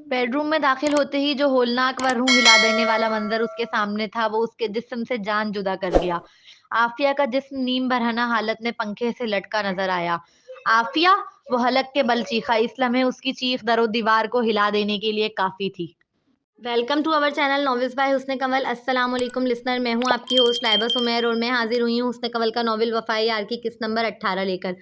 Bedroom में दाखिल होते ही जो होलनाक व रूह हिला देने वाला मंजर उसके सामने था, वो उसके जिस्म से जान जुदा कर गया। आफिया का जिस्म नीम बरहना हालत में पंखे से लटका नजर आया। आफिया! वो हलक के बल चीखा। इस लम्हे उसकी चीख दरो दीवार को हिला देने के लिए काफी थी। Welcome to our channel novels by Husn Kanwal. अस्सलाम वालेकुम लिसनर, मैं हूं आपकी होस्ट लाइबा सुमेर और मैं हाजिर हुई हूं हुस्न कंवल का नॉवेल वफाई यार की किस्त नंबर 18 लेकर।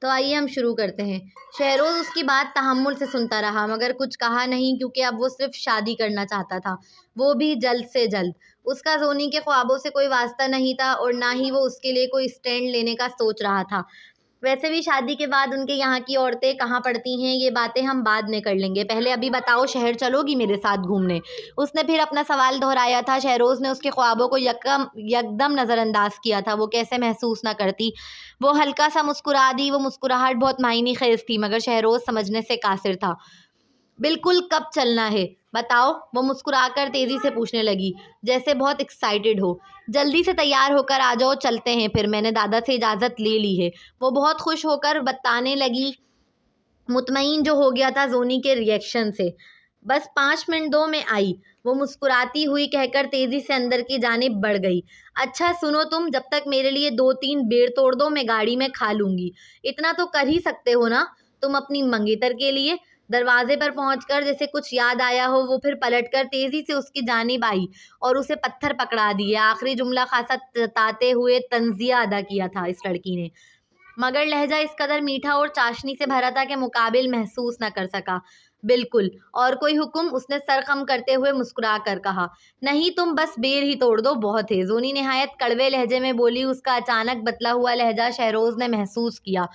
तो आइए हम शुरू करते हैं। शहरोज उसकी बात तहम्मुल से सुनता रहा मगर कुछ कहा नहीं, क्योंकि अब वो सिर्फ शादी करना चाहता था, वो भी जल्द से जल्द। उसका जोनी के ख्वाबों से कोई वास्ता नहीं था और ना ही वो उसके लिए कोई स्टैंड लेने का सोच रहा था। वैसे भी शादी के बाद उनके यहाँ की औरतें कहाँ पड़ती हैं, ये बातें हम बाद में कर लेंगे। पहले अभी बताओ, शहर चलोगी मेरे साथ घूमने? उसने फिर अपना सवाल दोहराया था। शहरोज ने उसके ख्वाबों को यकदम नज़रअंदाज किया था। वो कैसे महसूस ना करती। वो हल्का सा मुस्कुरा दी। वो मुस्कुराहट बहुत मायने खेज थी, मगर शहरोज समझने से कासिर था। बिल्कुल, कब चलना है बताओ? वो मुस्कुराकर तेजी से पूछने लगी, जैसे बहुत एक्साइटेड हो। जल्दी से तैयार होकर आ जाओ, चलते हैं फिर, मैंने दादा से इजाज़त ले ली है। वो बहुत खुश होकर बताने लगी, मुतमईन जो हो गया था जोनी के रिएक्शन से। बस 5 मिनट दो, मैं आई। वो मुस्कुराती हुई कहकर तेजी से अंदर की जानिब बढ़ गई। अच्छा सुनो, तुम जब तक मेरे लिए 2-3 बेर तोड़ दो, मैं गाड़ी में खा लूंगी। इतना तो कर ही सकते हो ना तुम अपनी मंगेतर के लिए? दरवाजे पर पहुंचकर जैसे कुछ याद आया हो, वो फिर पलटकर तेजी से उसकी जानिब आई और उसे पत्थर पकड़ा दिए। आखिरी जुमला खासा जताते हुए तंजिया अदा किया था इस लड़की ने, मगर लहजा इस कदर मीठा और चाशनी से भरा था कि मुकाबिल महसूस न कर सका। बिल्कुल। और कोई हुक्म? उसने सर खम करते हुए मुस्कुरा कर कहा। नहीं, तुम बस बेर ही तोड़ दो, बहुत है। जोनी निहायत कड़वे लहजे में बोली। उसका अचानक बदला हुआ लहजा शहरोज ने महसूस किया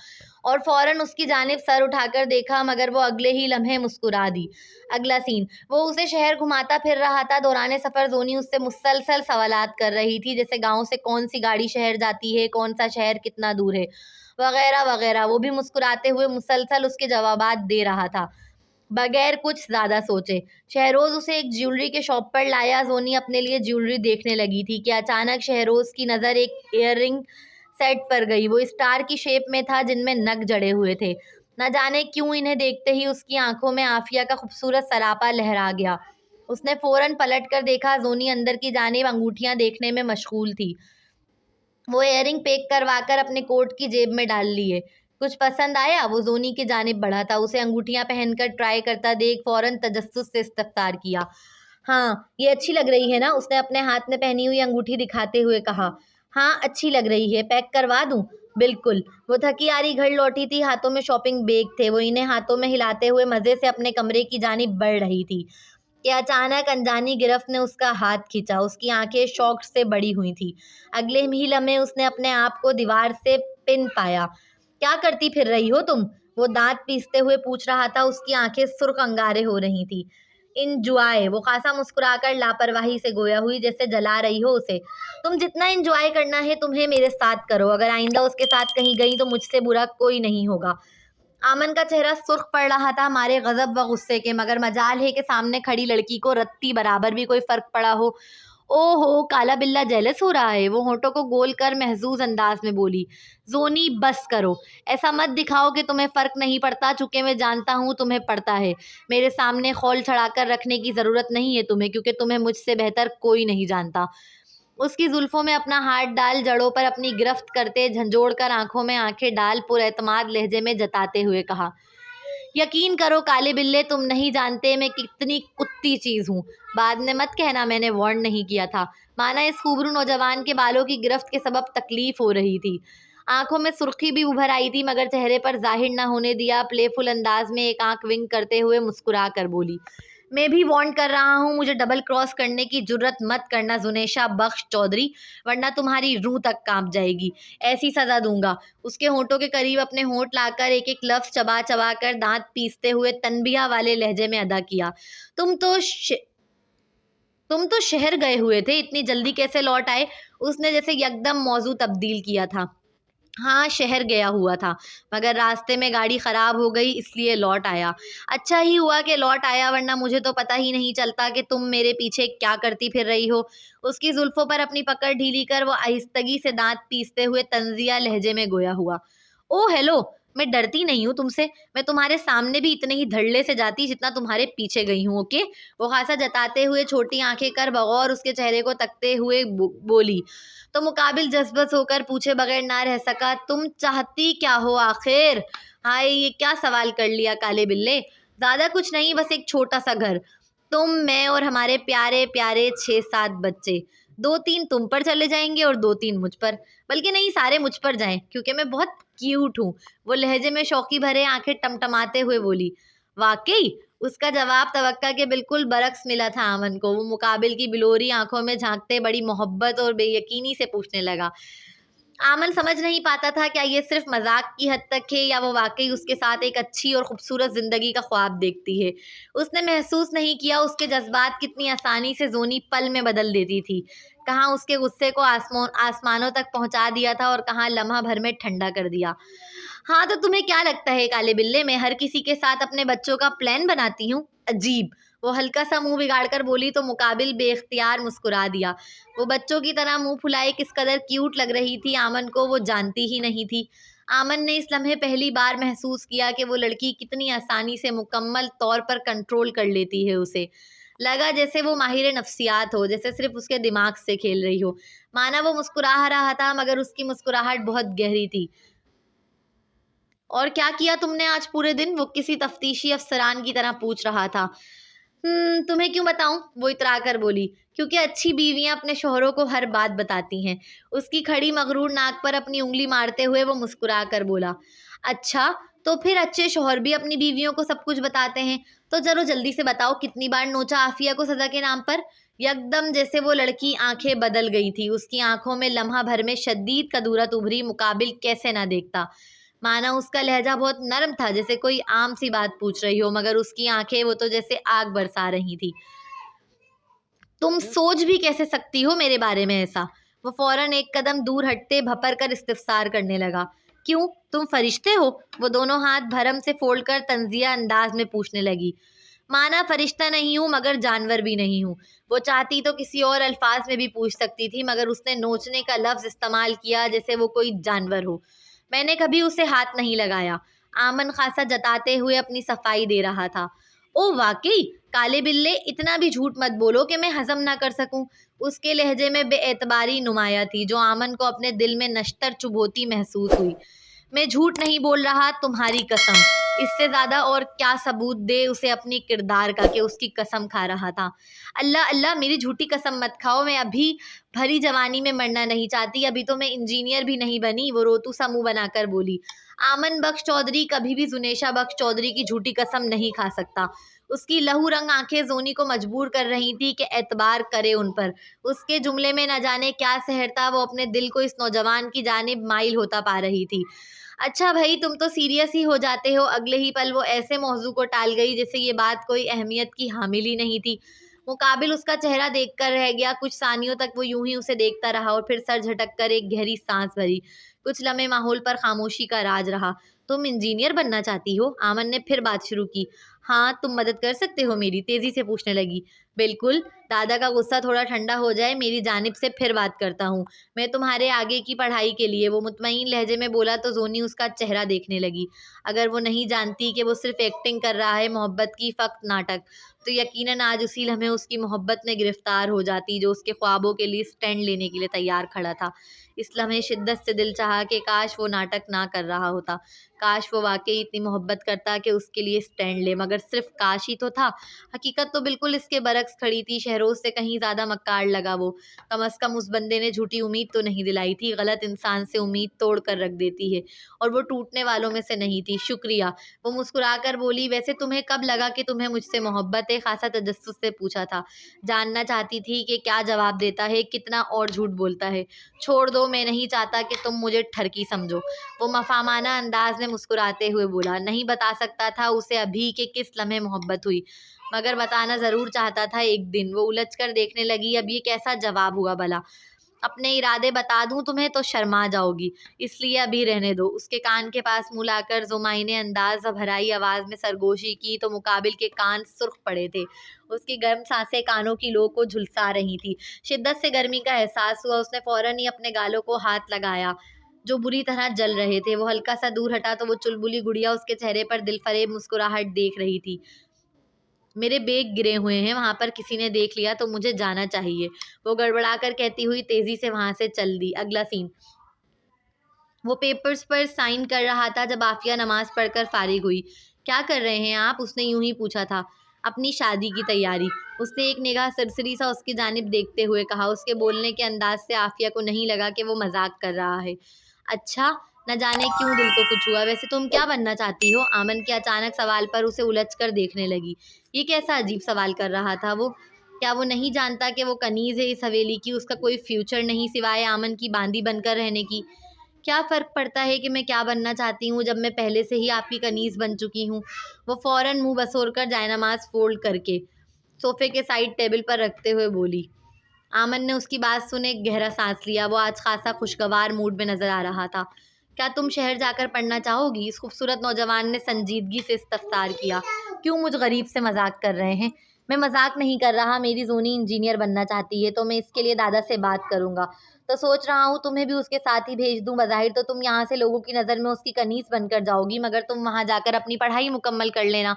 और फौरन उसकी जानिब सर उठाकर देखा, मगर वो अगले ही लम्हे मुस्कुरा दी। अगला सीन, वो उसे शहर घुमाता फिर रहा था। दौरान सफ़र जोनी उससे मुसलसल सवालात कर रही थी, जैसे गांव से कौन सी गाड़ी शहर जाती है, कौन सा शहर कितना दूर है, वगैरह वगैरह। वो भी मुस्कुराते हुए मुसलसल उसके जवाबात दे रहा था, बगैर कुछ ज्यादा सोचे। शहरोज उसे एक ज्वेलरी के शॉप पर लाया। जोनी अपने लिए ज्वेलरी देखने लगी थी कि अचानक शहरोज की नज़र एक इयररिंग सेट पर गई। वो स्टार की शेप में था, जिनमें नग जड़े हुए थे। न जाने क्यों इन्हें देखते ही उसकी आंखों में आफिया का खूबसूरत सरापा लहरा गया। उसने फौरन पलट कर देखा। जोनी अंदर की जानिब अंगूठियां देखने में मशगूल थी। वो इयरिंग पैक करवाकर अपने कोट की जेब में डाल लिए। कुछ पसंद आया? वो जोनी की जानिब बढ़ा था। उसे अंगूठियां पहनकर ट्राई करता देख फौरन तजस्सुस से इस्तफसार किया। हाँ, ये अच्छी लग रही है ना? उसने अपने हाथ में पहनी हुई अंगूठी दिखाते हुए कहा। हाँ, अच्छी लग रही है, पैक करवा दूं? बिल्कुल। वो थकी हारी घर लौटी थी, हाथों में शॉपिंग बैग थे। वो इन्हें हाथों में हिलाते हुए मजे से अपने कमरे की जानिब बढ़ रही थी कि अचानक अनजानी गिरफ्त ने उसका हाथ खींचा। उसकी आंखें शौक से बड़ी हुई थी। अगले ही लम्हे उसने अपने आप को दीवार से पिन पाया। क्या करती फिर रही हो तुम? वो दांत पीसते हुए पूछ रहा था। उसकी आंखें सुर्ख अंगारे हो रही थी। इंजॉय, वो खासा मुस्कुराकर लापरवाही से गोया हुई, जैसे जला रही हो उसे। तुम जितना इंजॉय करना है तुम्हें मेरे साथ करो, अगर आइंदा उसके साथ कहीं गई तो मुझसे बुरा कोई नहीं होगा। आमन का चेहरा सुर्ख पड़ रहा था मारे गजब व गुस्से के, मगर मजाल है कि सामने खड़ी लड़की को रत्ती बराबर भी कोई फर्क पड़ा हो। ओहो, काला बिल्ला जेलस हो रहा है। वो होठों को गोल कर महजूज अंदाज में बोली। जोनी, बस करो। ऐसा मत दिखाओ कि तुम्हें फर्क नहीं पड़ता, चूंकि मैं जानता हूँ तुम्हें पड़ता है। मेरे सामने खौल छड़ाकर रखने की जरूरत नहीं है तुम्हें, क्योंकि तुम्हें मुझसे बेहतर कोई नहीं जानता। उसकी जुल्फों में अपना हाथ डाल जड़ों पर अपनी गिरफ्त करते झंझोड़ कर आंखों में आंखें डाल पुरएतमाद लहजे में जताते हुए कहा। यकीन करो काले बिल्ले, तुम नहीं जानते मैं कितनी कुत्ती चीज हूँ। बाद में मत कहना मैंने वार्न नहीं किया था। माना इस खूबरू नौजवान के बालों की गिरफ्त के सबब तकलीफ हो रही थी। आंखों में सुर्खी भी उभर आई थी, मगर चेहरे पर जाहिर न होने दिया। प्लेफुल अंदाज में एक आंख विंग करते हुए मुस्कुरा कर बोली। मैं भी वार्न कर रहा हूँ, मुझे डबल क्रॉस करने की जुर्रत मत करना जुनेशा बख्श चौधरी, वरना तुम्हारी रूह तक कांप जाएगी। ऐसी सजा दूंगा। उसके होठों के करीब अपने होठ लाकर एक एक लफ्ज चबा चबा कर दांत पीसते हुए तनबिया वाले लहजे में अदा किया। तुम तो तुम तो शहर गए हुए थे, इतनी जल्दी कैसे लौट आए? उसने जैसे यकदम मौजू तब्दील किया था। हाँ, शहर गया हुआ था, मगर रास्ते में गाड़ी खराब हो गई, इसलिए लौट आया। अच्छा ही हुआ कि लौट आया, वरना मुझे तो पता ही नहीं चलता कि तुम मेरे पीछे क्या करती फिर रही हो। उसकी जुल्फों पर अपनी पकड़ ढीली कर वो आहिस्तगी से दांत पीसते हुए तंजिया लहजे में गोया हुआ। ओ हेलो, मैं डरती नहीं हूँ तुमसे, मैं तुम्हारे सामने भी इतने ही धड़ल्ले से जाती जितना तुम्हारे पीछे गई हूँ, ओके। वो खासा जताते हुए छोटी आंखें कर बगौर उसके चेहरे को तकते हुए बोली। तो मुकाबिल जज्बस होकर पूछे बगैर ना रह सका, तुम चाहती क्या हो आखिर? हाय, ये क्या सवाल कर लिया काले बिल्ले। ज्यादा कुछ नहीं, बस एक छोटा सा घर, तुम, मैं और हमारे प्यारे प्यारे 6-7 बच्चे। 2-3 तुम पर चले जाएंगे और 2-3 मुझ पर, बल्कि नहीं, सारे मुझ पर जाएं क्योंकि मैं बहुत क्यूट हूँ। वो लहजे में शौकी भरे आंखें टमटमाते हुए बोली। वाकई? उसका जवाब तवक्का के बिल्कुल बरक्स मिला था आमन को। वो मुकाबिल की बिलोरी आंखों में झांकते बड़ी मोहब्बत और बेयकीनी से पूछने लगा। आमन समझ नहीं पाता था क्या ये सिर्फ मजाक की हद तक है या वो वाकई उसके साथ एक अच्छी और खूबसूरत जिंदगी का ख्वाब देखती है। उसने महसूस नहीं किया उसके जज्बात कितनी आसानी से जोनी पल में बदल देती थी। कहाँ उसके गुस्से को आसमानों तक पहुंचा दिया था और कहाँ लम्हा भर में ठंडा कर दिया। हाँ, तो तुम्हें क्या लगता है काले बिल्ले, मैं हर किसी के साथ अपने बच्चों का प्लान बनाती हूँ? अजीब। वो हल्का सा मुंह बिगाड़कर बोली तो मुकाबिल बेख्तियार मुस्कुरा दिया। वो बच्चों की तरह मुंह फुलाए किस कदर क्यूट लग रही थी आमन को वो जानती ही नहीं थी। आमन ने इस लम्हे पहली बार महसूस किया कि वो लड़की कितनी आसानी से मुकम्मल तौर पर कंट्रोल कर लेती है उसे। लगा जैसे वो माहिर नफ्सियात हो, जैसे सिर्फ उसके दिमाग से खेल रही हो। माना वो मुस्कुरा रहा था मगर उसकी मुस्कुराहट बहुत गहरी थी। और क्या किया तुमने आज पूरे दिन? वो किसी तफ्तीशी अफसरान की तरह पूछ रहा था। तुम्हें क्यों बताऊं? वो इतरा कर बोली। क्योंकि अच्छी बीवियां अपने शोहरों को हर बात बताती हैं। उसकी खड़ी मगरूर नाक पर अपनी उंगली मारते हुए वो मुस्कुरा कर बोला। अच्छा, तो फिर अच्छे शोहर भी अपनी बीवियों को सब कुछ बताते हैं? तो चलो जल्दी से बताओ, कितनी बार नोचा आफिया को सजा के नाम पर? यकदम जैसे वो लड़की आंखें बदल गई थी। उसकी आंखों में लम्हा भर में शदीद कदूरत उभरी। मुकाबिल कैसे ना देखता। माना उसका लहजा बहुत नरम था, जैसे कोई आम सी बात पूछ रही हो, मगर उसकी आंखें वो तो जैसे आग बरसा रही थी। तुम सोच भी कैसे सकती हो मेरे बारे में ऐसा? वो फौरन एक कदम दूर हटते भपर कर इस्तिफसार करने लगा। क्यों, तुम फरिश्ते हो? वो दोनों हाथ भरम से फोल्ड कर तंजिया अंदाज में पूछने लगी। माना फरिश्ता नहीं हूँ मगर जानवर भी नहीं हूँ। वो चाहती तो किसी और अल्फाज में भी पूछ सकती थी मगर उसने नोचने का लफ्ज इस्तेमाल किया जैसे वो कोई जानवर हो। मैंने कभी उसे हाथ नहीं लगाया। आमन खासा जताते हुए अपनी सफाई दे रहा था। ओ वाकई? काले बिल्ले, इतना भी झूठ मत बोलो कि मैं हजम ना कर सकूं। उसके लहजे में बेएतबारी नुमाया थी जो आमन को अपने दिल में नश्तर चुभोती महसूस हुई। मैं झूठ नहीं बोल रहा, तुम्हारी कसम। इससे ज्यादा और क्या सबूत दे उसे अपनी किरदार का कि उसकी कसम खा रहा था। अल्लाह अल्लाह, मेरी झूठी कसम मत खाओ। मैं अभी भरी जवानी में मरना नहीं चाहती। अभी तो मैं इंजीनियर भी नहीं बनी। वो रोतू सा मुंह बनाकर बोली। आमन बख्श चौधरी कभी भी जुनेशा बख्श चौधरी की झूठी कसम नहीं खा सकता। उसकी लहू रंग आंखें जोनी को मजबूर कर रही थी कि एतबार करे उन पर। उसके जुमले में न जाने क्या सहर था। वो अपने दिल को इस नौजवान की जानिब माइल होता पा रही थी। अच्छा भाई, तुम तो सीरियस ही हो जाते हो। अगले ही पल वो ऐसे मौजू को टाल गई जैसे ये बात कोई अहमियत की हामिल ही नहीं थी। मुकाबिल उसका चेहरा देखकर रह गया। कुछ सानियों तक वो यूं ही उसे देखता रहा और फिर सर झटक कर एक गहरी सांस भरी। कुछ लम्हे माहौल पर खामोशी का राज रहा। तुम इंजीनियर बनना चाहती हो? आमन ने फिर बात शुरू की। हाँ, तुम मदद कर सकते हो मेरी? तेजी से पूछने लगी। बिल्कुल। दादा का गुस्सा थोड़ा ठंडा हो जाए मेरी जानिब से फिर बात करता हूँ। मैं तुम्हारे आगे की पढ़ाई के लिए, वो मुतमईन लहजे में बोला तो जोनी उसका चेहरा देखने लगी। अगर वो नहीं जानती कि वो सिर्फ एक्टिंग कर रहा है, मोहब्बत की फक्त नाटक, तो यकीनन आज उसी लम्हे उसकी मोहब्बत में गिरफ्तार हो जाती जो उसके ख्वाबों के लिए स्टैंड लेने के लिए तैयार खड़ा था। इस लम्हे शिद्दत से दिल चाहा कि काश वो नाटक ना कर रहा होता। काश वो वाकई इतनी मोहब्बत करता कि उसके लिए स्टैंड ले, मगर सिर्फ काश ही तो था। हकीकत तो बिल्कुल इसके बरक्स खड़ी थी। शहरोज से कहीं ज्यादा मक्कार लगा वो। कम अज कम उस बंदे ने झूठी उम्मीद तो नहीं दिलाई थी। गलत इंसान से उम्मीद तोड़ कर रख देती है और वो टूटने वालों में से नहीं थी। शुक्रिया। वो मुस्कुरा कर बोली। वैसे तुम्हें कब लगा कि तुम्हें मुझसे मोहब्बत है? खासा तजस्सुस से पूछा था। जानना चाहती थी कि क्या जवाब देता है, कितना और झूठ बोलता है। छोड़ दो, मैं नहीं चाहता कि तुम मुझे ठरकी समझो। वो मफामाना अंदाज में मुस्कुराते हुए बोला। नहीं बता सकता था उसे अभी कि किस लम्हे मोहब्बत हुई, मगर बताना जरूर चाहता था एक दिन। वो उलझ कर देखने लगी। अब ये कैसा जवाब हुआ भला? अपने इरादे बता दूं तुम्हें तो शर्मा जाओगी, इसलिए अभी रहने दो। उसके कान के पास मुंह लाकर जुमाई ने अंदाज भराई आवाज में सरगोशी की तो मुकाबिल के कान सुर्ख पड़े थे। उसकी गर्म सांसें कानों की लो को झुलसा रही थी। शिद्दत से गर्मी का एहसास हुआ। उसने फौरन ही अपने गालों को हाथ लगाया। जो बुरी तरह जल रहे थे। वो हल्का सा दूर हटा तो वो चुलबुली गुड़िया उसके चेहरे पर दिलफरेब मुस्कुराहट देख रही थी। मेरे बैग गिरे हुए हैं, वहाँ पर किसी ने देख लिया तो मुझे जाना चाहिए, वो गड़बड़ा कर कहती हुई तेजी से वहाँ से चल दी। अगला सीन, वो पेपर्स पर साइन कर रहा था जब आफिया नमाज पढ़कर फारिग हुई। क्या कर रहे हैं आप? उसने यूं ही पूछा था। अपनी शादी की तैयारी, उसने एक निगाह सरसरी सा उसकी जानिब देखते हुए कहा। उसके बोलने के अंदाज से आफिया को नहीं लगा कि वो मजाक कर रहा है। अच्छा, न जाने क्यों दिल को कुछ हुआ। वैसे तुम क्या बनना चाहती हो? आमन के अचानक सवाल पर उसे उलझ कर देखने लगी। ये कैसा अजीब सवाल कर रहा था वो? क्या वो नहीं जानता कि वो कनीज है इस हवेली की? उसका कोई फ्यूचर नहीं सिवाय आमन की बांदी बनकर रहने की। क्या फ़र्क पड़ता है कि मैं क्या बनना चाहती हूँ जब मैं पहले से ही आपकी कनीज़ बन चुकी हूँ। वो फ़ौरन मुंह बसोर कर जायनमाज़ फ़ोल्ड करके सोफ़े के साइड टेबल पर रखते हुए बोली। आमन ने उसकी बात सुने एक गहरा सांस लिया। वो आज खासा खुशगवार मूड में नज़र आ रहा था। क्या तुम शहर जाकर पढ़ना चाहोगी? इस खूबसूरत नौजवान ने संजीदगी से इस्तफसार किया। क्यों मुझ गरीब से मजाक कर रहे हैं? मैं मजाक नहीं कर रहा। मेरी जोनी इंजीनियर बनना चाहती है तो मैं इसके लिए दादा से बात करूंगा। तो सोच रहा हूँ तुम्हें भी उसके साथ ही भेज दूं। बज़ाहिर तो तुम यहाँ से लोगों की नज़र में उसकी कनीस बनकर जाओगी, मगर तुम वहाँ जाकर अपनी पढ़ाई मुकम्मल कर लेना।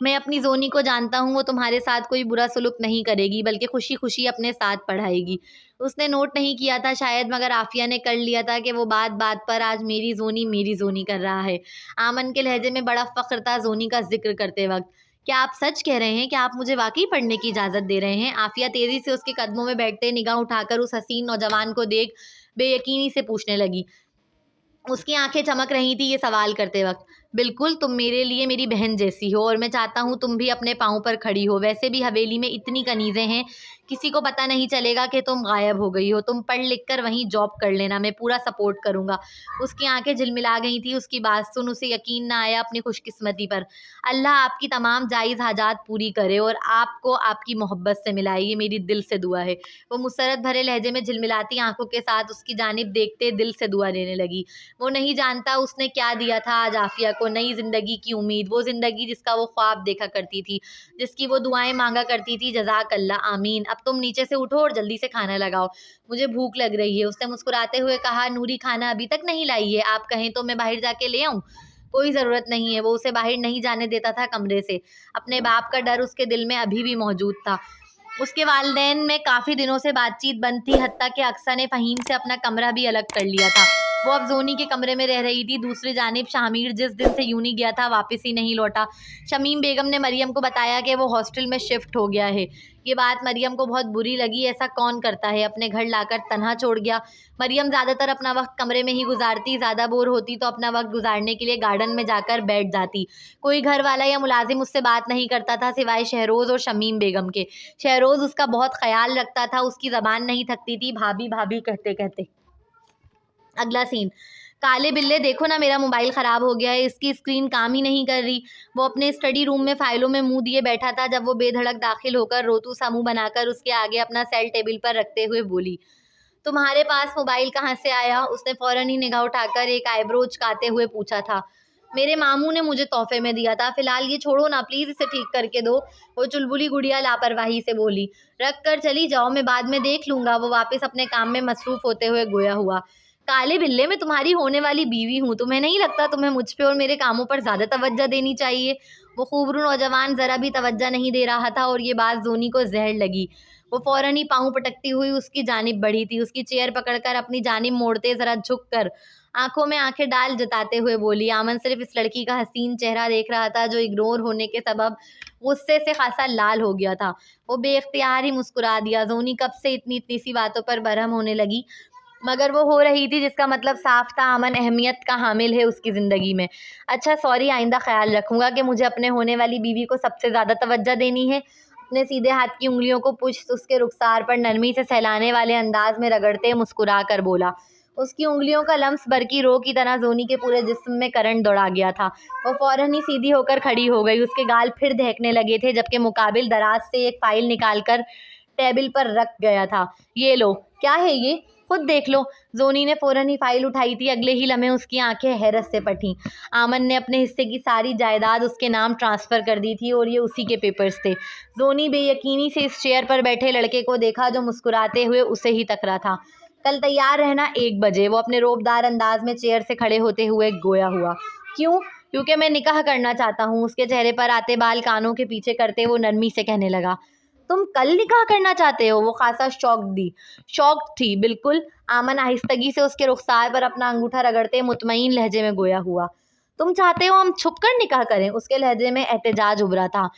मैं अपनी जोनी को जानता हूँ, वो तुम्हारे साथ कोई बुरा सलूक नहीं करेगी, बल्कि खुशी खुशी अपने साथ पढ़ाएगी। उसने नोट नहीं किया था शायद, मगर आफिया ने कर लिया था कि वो बात बात पर आज मेरी जोनी कर रहा है। आमन के लहजे में बड़ा फ़ख्र था जोनी का जिक्र करते वक्त। क्या आप सच कह रहे हैं? क्या आप मुझे वाकई पढ़ने की इजाज़त दे रहे हैं? आफिया तेज़ी से उसके कदमों में बैठते निगाह उठाकर उस हसीन नौजवान को देख बेयकीनी से पूछने लगी। उसकी आंखें चमक रही थी ये सवाल करते वक्त। बिल्कुल, तुम मेरे लिए मेरी बहन जैसी हो और मैं चाहता हूँ तुम भी अपने पाँव पर खड़ी हो। वैसे भी हवेली में इतनी कनीज़ें हैं, किसी को पता नहीं चलेगा कि तुम गायब हो गई हो। तुम पढ़ लिख कर वहीं जॉब कर लेना, मैं पूरा सपोर्ट करूँगा। उसकी आंखें झिलमिला गई थी। उसकी बात सुन उसे यकीन ना आया अपनी खुशकिस्मती पर। अल्लाह आपकी तमाम जायज़ हाजात पूरी करे और आपको आपकी मोहब्बत से मिलाए, ये मेरी दिल से दुआ है। वो मुसरत भरे लहजे में झिलमिलाती आंखों के साथ उसकी जानिब देखते दिल से दुआ देने लगी। वो नहीं जानता उसने क्या दिया था आज आफिया को, नई जिंदगी की उम्मीद, वो जिंदगी जिसका वो ख्वाब देखा करती थी, जिसकी वो दुआएं मांगा करती थी। जज़ाक अल्लाह, आमीन। अब तुम नीचे से उठो और जल्दी से खाना लगाओ, मुझे भूख लग रही है। उसने मुस्कुराते हुए कहा। नूरी खाना अभी तक नहीं लाई है? आप कहें तो मैं बाहर जाके ले आऊं? कोई ज़रूरत नहीं है। वो उसे बाहर नहीं जाने देता था कमरे से। अपने बाप का डर उसके दिल में अभी भी मौजूद था। उसके वालिदैन में काफ़ी दिनों से बातचीत बंद थी, हत्ता कि अक्सर ने फ़हीम से अपना कमरा भी अलग कर लिया था। वो अब जोनी के कमरे में रह रही थी। दूसरी जानिब शामिर जिस दिन से यूनी गया था वापस ही नहीं लौटा। शमीम बेगम ने मरियम को बताया कि वो हॉस्टल में शिफ्ट हो गया है। ये बात मरियम को बहुत बुरी लगी। ऐसा कौन करता है, अपने घर लाकर तन्हा छोड़ गया। मरियम ज़्यादातर अपना वक्त कमरे में ही गुजारती। ज़्यादा बोर होती तो अपना वक्त गुजारने के लिए गार्डन में जाकर बैठ जाती। कोई घर वाला या मुलाजिम उससे बात नहीं करता था सिवाय शहरोज़ और शमीम बेगम के। शहरोज़ उसका बहुत ख्याल रखता था, उसकी ज़बान नहीं थकती थी भाभी भाभी कहते कहते। अगला सीन, काले बिल्ले देखो ना, मेरा मोबाइल ख़राब हो गया है, इसकी स्क्रीन काम ही नहीं कर रही। वो अपने स्टडी रूम में फ़ाइलों में मुंह दिए बैठा था जब वो बेधड़क दाखिल होकर रोतू सा मुंह बनाकर उसके आगे अपना सेल टेबल पर रखते हुए बोली। तुम्हारे पास मोबाइल कहाँ से आया? उसने फ़ौरन ही निगाह उठाकर एक आईब्रो उचकाते हुए पूछा था। मेरे मामू ने मुझे तोहफे में दिया था। फ़िलहाल ये छोड़ो ना, प्लीज़ इसे ठीक करके दो, वो चुलबुली गुड़िया लापरवाही से बोली। रख कर चली जाओ, मैं बाद में देख लूँगा। वो वापस अपने काम में मसरूफ़ होते हुए गोया हुआ। काले बिल्ले, मैं तुम्हारी होने वाली बीवी हूँ, तुम्हें नहीं लगता तुम्हें मुझ पे और मेरे कामों पर ज़्यादा तवज्जो देनी चाहिए? वो खूबरू नौजवान ज़रा भी तवज्जो नहीं दे रहा था और ये बात जोनी को जहर लगी। वो फ़ौरन ही पाँव पटकती हुई उसकी जानिब बढ़ी थी। उसकी चेयर पकड़कर अपनी जानिब मोड़ते ज़रा झुक कर आंखों में आंखें डाल जताते हुए बोली। आमन सिर्फ इस लड़की का हसीन चेहरा देख रहा था जो इग्नोर होने के सबब गुस्से से खासा लाल हो गया था। वो बेख्तियार ही मुस्कुरा दिया। जोनी कब से इतनी इतनी सी बातों पर बरहम होने लगी, मगर वो हो रही थी जिसका मतलब साफ था, अमन अहमियत का हामिल है उसकी ज़िंदगी में। अच्छा सॉरी, आइंदा ख्याल रखूँगा कि मुझे अपने होने वाली बीवी को सबसे ज़्यादा तवज्जो देनी है। अपने सीधे हाथ की उंगलियों को पुष्ट उसके रुखसार पर नरमी से सहलाने वाले अंदाज में रगड़ते मुस्कुरा कर बोला। उसकी उंगलियों का लम्स बरकी रो की तरह जोनी के पूरे जिस्म में करंट दौड़ा गया था। वो फौरन ही सीधी होकर खड़ी हो गई। उसके गाल फिर दहकने लगे थे जबकि मुकाबिल दराज से एक फाइल निकालकर टेबल पर रख गया था। ये लो, क्या है ये, खुद देख लो। जोनी ने फौरन ही फाइल उठाई थी। अगले ही लम्हे उसकी आंखें हैरत से फटी। आमन ने अपने हिस्से की सारी जायदाद उसके नाम ट्रांसफ़र कर दी थी और ये उसी के पेपर्स थे। जोनी बेयकीनी से इस चेयर पर बैठे लड़के को देखा जो मुस्कुराते हुए उसे ही तक रहा था। कल तैयार रहना 1 बजे। वो अपने रोबदार अंदाज में चेयर से खड़े होते हुए गोया हुआ। क्यों? क्योंकि मैं निकाह करना चाहता हूँ। उसके चेहरे पर आते बाल कानों के पीछे करते वो नरमी से कहने लगा। तुम कल निकाह करना चाहते हो? वो खासा शॉक्ड थी। बिल्कुल। आमन आहिस्तगी से उसके रुखसार पर अपना अंगूठा रगड़ते मुतमईन लहजे में गोया हुआ। तुम चाहते हो हम छुप कर निकाह करें? उसके लहजे में एहतजाज उभरा था।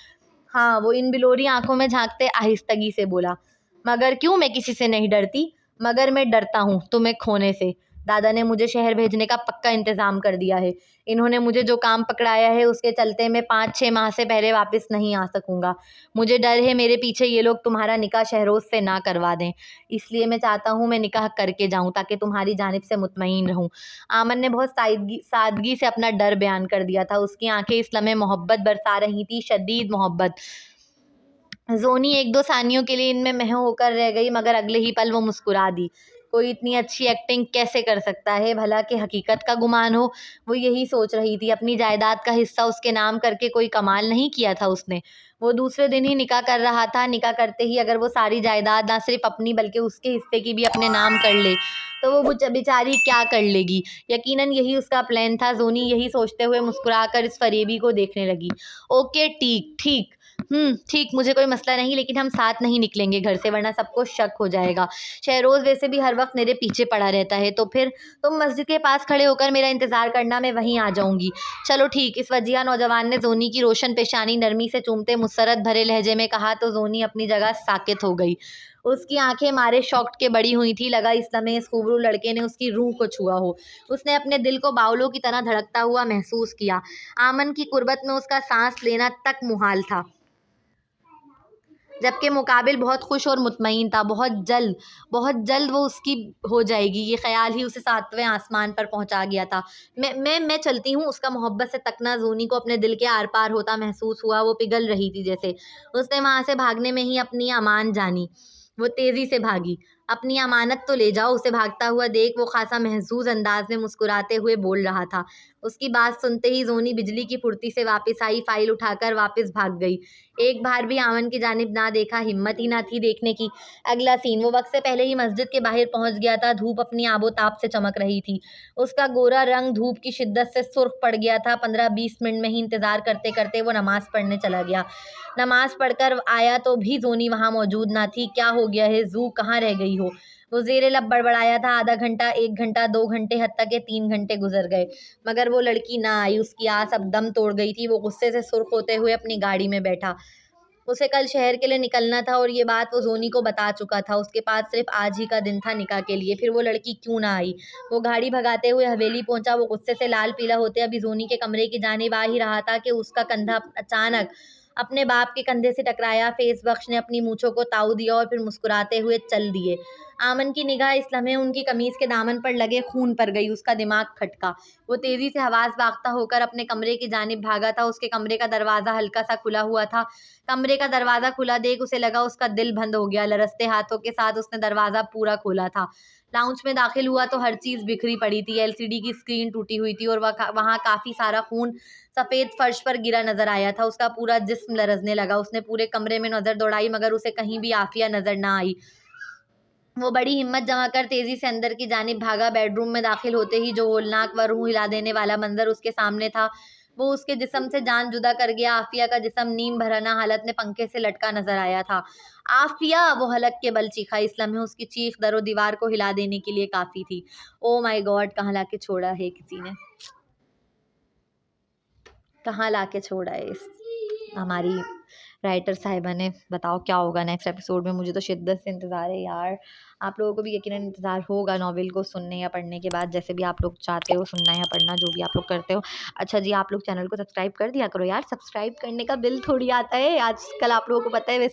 हाँ, वो इन बिलोरी आंखों में झांकते आहिस्तगी से बोला। मगर क्यों? मैं किसी से नहीं डरती। मगर मैं डरता हूँ तुम्हें खोने से। दादा ने मुझे शहर भेजने का पक्का इंतजाम कर दिया है। इन्होंने मुझे जो काम पकड़ाया है उसके चलते मैं 5-6 माह से पहले वापस नहीं आ सकूंगा। मुझे डर है मेरे पीछे ये लोग तुम्हारा निकाह शहरोज से ना करवा दें। इसलिए मैं चाहता हूँ मैं निकाह करके जाऊँ ताकि तुम्हारी जानिब से मुतमईन रहूँ। आमन ने बहुत सादगी से अपना डर बयान कर दिया था। उसकी आंखें इस लम्हे मोहब्बत बरसा रही थी, शदीद मोहब्बत। जोनी 1-2 सानियों के लिए इनमें महव होकर रह गई, मगर अगले ही पल वो मुस्कुरा दी। कोई इतनी अच्छी एक्टिंग कैसे कर सकता है भला कि हकीकत का गुमान हो? वो यही सोच रही थी। अपनी जायदाद का हिस्सा उसके नाम करके कोई कमाल नहीं किया था उसने। वो दूसरे दिन ही निकाह कर रहा था। निकाह करते ही अगर वो सारी जायदाद ना सिर्फ अपनी बल्कि उसके हिस्से की भी अपने नाम कर ले तो वो बेचारी क्या कर लेगी। यकीनन यही उसका प्लान था। जोनी यही सोचते हुए मुस्कुराकर इस फरेबी को देखने लगी। ओके, ठीक ठीक ठीक, मुझे कोई मसला नहीं, लेकिन हम साथ नहीं निकलेंगे घर से, वरना सबको शक हो जाएगा। शहरोज वैसे भी हर वक्त मेरे पीछे पड़ा रहता है। तो फिर तुम मस्जिद के पास खड़े होकर मेरा इंतजार करना, मैं वहीं आ जाऊंगी। चलो ठीक। इस वजिया नौजवान ने जोनी की रोशन पेशानी नरमी से चूमते मुसरत भरे लहजे में कहा तो जोनी अपनी जगह साकित हो गई। उसकी आंखें मारे शॉक्ट के बड़ी हुई थी। लगा इस लम्हे इस खूबरू लड़के ने उसकी रूह को छुआ हो। उसने अपने दिल को बावलों की तरह धड़कता हुआ महसूस किया। आमन की कुर्बत में उसका सांस लेना तक मुहाल था, जबकि मुकाबिल बहुत खुश और मुतमईन था। बहुत जल्द वो उसकी हो जाएगी, ये ख्याल ही उसे 7वें आसमान पर पहुंचा गया था। मैं चलती हूँ। उसका मोहब्बत से तकना जोनी को अपने दिल के आर पार होता महसूस हुआ। वो पिघल रही थी जैसे। उसने वहां से भागने में ही अपनी अमान जानी। वो तेजी से भागी। अपनी अमानत तो ले जाओ। उसे भागता हुआ देख वो खासा महजूज अंदाज में मुस्कुराते हुए बोल रहा था। उसकी बात सुनते ही जोनी बिजली की फुर्ती से वापस आई। फाइल उठाकर वापस भाग गई। एक बार भी आमन की जानिब ना देखा, हिम्मत ही ना थी देखने की। अगला सीन। वो वक्त से पहले ही मस्जिद के बाहर पहुंच गया था। धूप अपनी आबोताब से चमक रही थी। उसका गोरा रंग धूप की शिद्दत से सुर्ख पड़ गया था। 15-20 मिनट में ही इंतजार करते करते वो नमाज पढ़ने चला गया। नमाज पढ़कर आया तो भी जोनी वहां मौजूद ना थी। क्या हो गया है जू, कहाँ रह गई हो? वो जेरे लब बड़बड़ाया था। आधा घंटा, 1 घंटा, 2 घंटे, हत्ता के 3 घंटे गुजर गए, मगर वो लड़की ना आई। उसकी आस अब दम तोड़ गई थी। वो गुस्से से सुर्ख होते हुए अपनी गाड़ी में बैठा। उसे कल शहर के लिए निकलना था और ये बात वो जोनी को बता चुका था। उसके पास सिर्फ आज ही का दिन था निकाह के लिए। फिर वो लड़की क्यों ना आई? वो गाड़ी भगाते हुए हवेली पहुंचा। वो गुस्से से लाल पीला होते अभी जोनी के कमरे की जानिब आ ही रहा था कि उसका कंधा अचानक अपने बाप के कंधे से टकराया। फेस बख्श ने अपनी मूंछों को ताऊ दिया और फिर मुस्कुराते हुए चल दिए। आमन की निगाह इस लम्हे उनकी कमीज के दामन पर लगे खून पर गई। उसका दिमाग खटका। वो तेजी से हवास बागता होकर अपने कमरे की जानिब भागा था। उसके कमरे का दरवाजा हल्का सा खुला हुआ था। कमरे का दरवाजा खुला देख उसे लगा उसका दिल बंद हो गया। लरसते हाथों के साथ उसने दरवाजा पूरा खोला था। लाउंज में दाखिल हुआ तो हर चीज बिखरी पड़ी थी। एलसीडी की स्क्रीन टूटी हुई थी और वहां काफी सारा खून सफेद फर्श पर गिरा नजर आया था। उसका पूरा जिस्म लरजने लगा। उसने पूरे कमरे में नजर दौड़ाई, मगर उसे कहीं भी आफिया नजर ना आई। वो बड़ी हिम्मत जमा कर तेजी से अंदर की जानिब भागा। बेडरूम में दाखिल होते ही जो होलनाक व रूह हिला देने वाला मंजर उसके सामने था वो उसके जिस्म से जान जुदा कर गया। आफिया का जिस्म नीम भराना हालत में पंखे से लटका नजर आया था। आफिया! वो हलक के बल चीखा। इस लम्हे उसकी चीख दरो दीवार को हिला देने के लिए काफी थी। ओ माय गॉड, कहाँ लाके छोड़ा है किसी ने, कहाँ लाके छोड़ा है इस हमारी राइटर साहिबा ने। बताओ क्या होगा नेक्स्ट एपिसोड में। मुझे तो शिद्दत से इंतज़ार है यार। आप लोगों को भी यकीनन इंतज़ार होगा नॉवेल को सुनने या पढ़ने के बाद, जैसे भी आप लोग चाहते हो सुनना या पढ़ना, जो भी आप लोग करते हो। अच्छा जी, आप लोग चैनल को सब्सक्राइब कर दिया करो यार। सब्सक्राइब करने का बिल थोड़ी आता है आजकल, आप लोगों को पता है। वैसे